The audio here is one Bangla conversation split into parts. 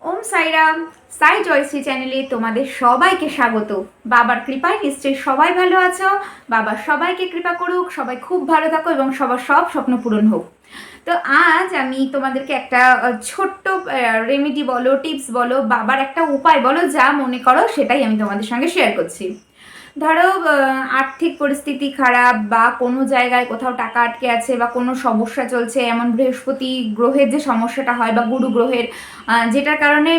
ওম সাইরাম। সাই জয়শ্রী চ্যানেলে তোমাদের সবাইকে স্বাগত। বাবার কৃপায় নিশ্চয়ই সবাই ভালো আছো। বাবা সবাইকে কৃপা করুক, সবাই খুব ভালো থাকো এবং সবার সব স্বপ্ন পূরণ হোক। তো আজ আমি তোমাদেরকে একটা ছোট্ট রেমেডি বলো, টিপস বলো, বাবার একটা উপায় বলো, যা মনে করো সেটাই আমি তোমাদের সঙ্গে শেয়ার করছি। ধরো আর্থিক পরিস্থিতি খারাপ বা কোনো জায়গায় কোথাও টাকা আটকে আছে বা কোনো সমস্যা চলছে, এমন বৃহস্পতি গ্রহের যে সমস্যাটা হয় বা গুরু গ্রহের যেটার কারণে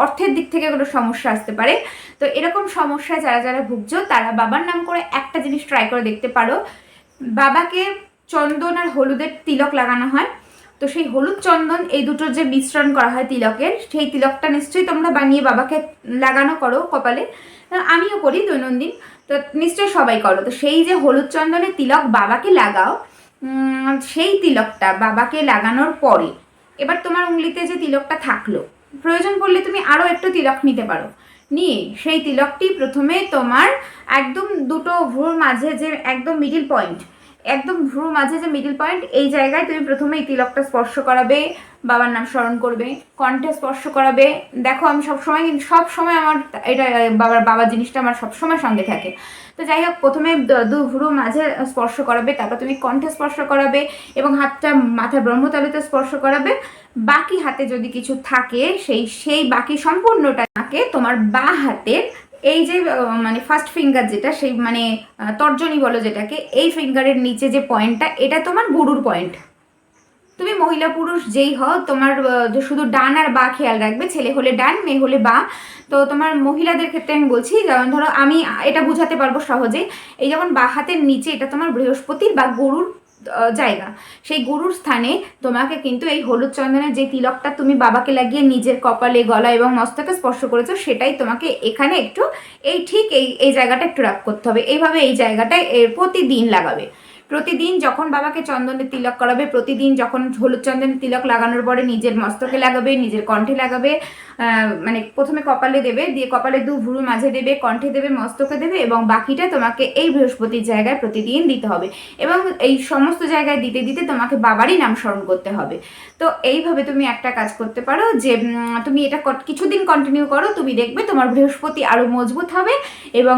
অর্থের দিক থেকে কোনো সমস্যা আসতে পারে। তো এরকম সমস্যায় যারা যারা ভুগছো তারা বাবার নাম করে একটা জিনিস ট্রাই করে দেখতে পারো। বাবাকে চন্দন আর হলুদের তিলক লাগানো হয়, তো সেই হলুদ চন্দন এই দুটোর যে মিশ্রণ করা হয় তিলকের, সেই তিলকটা নিশ্চয়ই তোমরা বানিয়ে বাবাকে লাগানো করো কপালে। আমিও করি দৈনন্দিন, তো নিশ্চয়ই সবাই করো। তো সেই যে হলুদ চন্দনের তিলক বাবাকে লাগাও, সেই তিলকটা বাবাকে লাগানোর পরে এবার তোমার উঙ্গলিতে যে তিলকটা থাকলো, প্রয়োজন পড়লে তুমি আরও একটু তিলক নিতে পারো। নিয়ে সেই তিলকটি প্রথমে তোমার একদম দুটো ভ্রুর মাঝে যে একদম মিডিল পয়েন্ট, একদম ভ্রুর মাঝে যে মিডিল পয়েন্ট, এই জায়গায় তুমি প্রথমে এই তিলকটা স্পর্শ করাবে, বাবার নাম স্মরণ করবে, কণ্ঠে স্পর্শ করাবে। দেখো আমি সবসময় আমার এটা বাবার জিনিসটা আমার সবসময় সঙ্গে থাকে। তো যাই হোক, প্রথমে দু ভ্রু মাঝে স্পর্শ করাবে, তারপর তুমি কণ্ঠে স্পর্শ করাবে এবং হাতটা মাথার ব্রহ্মতালুতে স্পর্শ করাবে। বাকি হাতে যদি কিছু থাকে সেই বাকি সম্পূর্ণটাকে তোমার বা হাতের এই যে মানে ফার্স্ট ফিঙ্গার যেটা, সেই মানে তর্জনী বলো যেটাকে, এই ফিঙ্গারের নিচে যে পয়েন্টটা, এটা তোমার গুরুর পয়েন্ট। তুমি মহিলা পুরুষ যেই হও, তোমার শুধু ডান আর বা খেয়াল রাখবে, ছেলে হলে ডান, মেয়ে হলে বা। তো তোমার মহিলাদের ক্ষেত্রে আমি বলছি, যেমন ধরো আমি এটা বুঝাতে পারবো সহজেই। এই যেমন বা হাতের নিচে এটা তোমার বৃহস্পতির বা গরুর জায়গা, সেই গরুর স্থানে তোমাকে কিন্তু এই হলুদ চন্দনের যে তিলকটা তুমি বাবাকে লাগিয়ে নিজের কপালে, গলা এবং মস্তকে স্পর্শ করেছো, সেটাই তোমাকে এখানে একটু এই ঠিক এই জায়গাটা একটু রাখ করতে হবে। এইভাবে এই জায়গাটায় প্রতিদিন লাগাবে। প্রতিদিন যখন বাবাকে চন্দনের তিলক করাবে, প্রতিদিন যখন হলুদ চন্দনের তিলক লাগানোর পরে নিজের মস্তকে লাগাবে, নিজের কণ্ঠে লাগাবে, মানে প্রথমে কপালে দেবে, দিয়ে কপালে দু ভ্রুর মাঝে দেবে, কণ্ঠে দেবে, মস্তকে দেবে, এবং বাকিটা তোমাকে এই বৃহস্পতির জায়গায় প্রতিদিন দিতে হবে। এবং এই সমস্ত জায়গায় দিতে দিতে তোমাকে বাবারই নাম স্মরণ করতে হবে। তো এইভাবে তুমি একটা কাজ করতে পারো যে তুমি এটা কিছুদিন কন্টিনিউ করো, তুমি দেখবে তোমার বৃহস্পতি আরও মজবুত হবে। এবং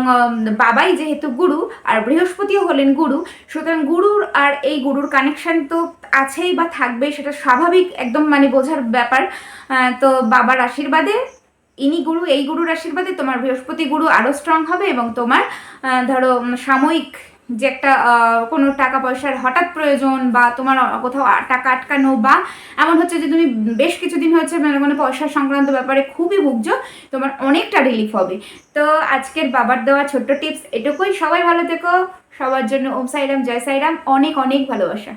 বাবাই যেহেতু গুরু আর বৃহস্পতিও হলেন গুরু, সুতরাং গুরুর আর এই গুরুর কানেকশন তো আছেই বা থাকবে, সেটা স্বাভাবিক, একদম মানে বোঝার ব্যাপার। তো বাবার আশীর্বাদে, ইনি গুরু, এই গুরুর আশীর্বাদে তোমার বৃহস্পতি গুরু আরও স্ট্রং হবে। এবং তোমার ধরো সাময়িক যে একটা কোনো টাকা পয়সার হঠাৎ প্রয়োজন, বা তোমার কোথাও টাকা আটকানো, বা এমন হচ্ছে যে তুমি বেশ কিছুদিন হচ্ছে মানে পয়সা সংক্রান্ত ব্যাপারে খুবই ভুগছো, তোমার অনেকটা রিলিফ হবে। তো আজকের বাবার দেওয়া ছোট্ট টিপস এটুকুই। সবাই ভালো থেকো, সবার জন্য ওম সাইরাম, জয় সাইরাম, অনেক অনেক ভালোবাসা।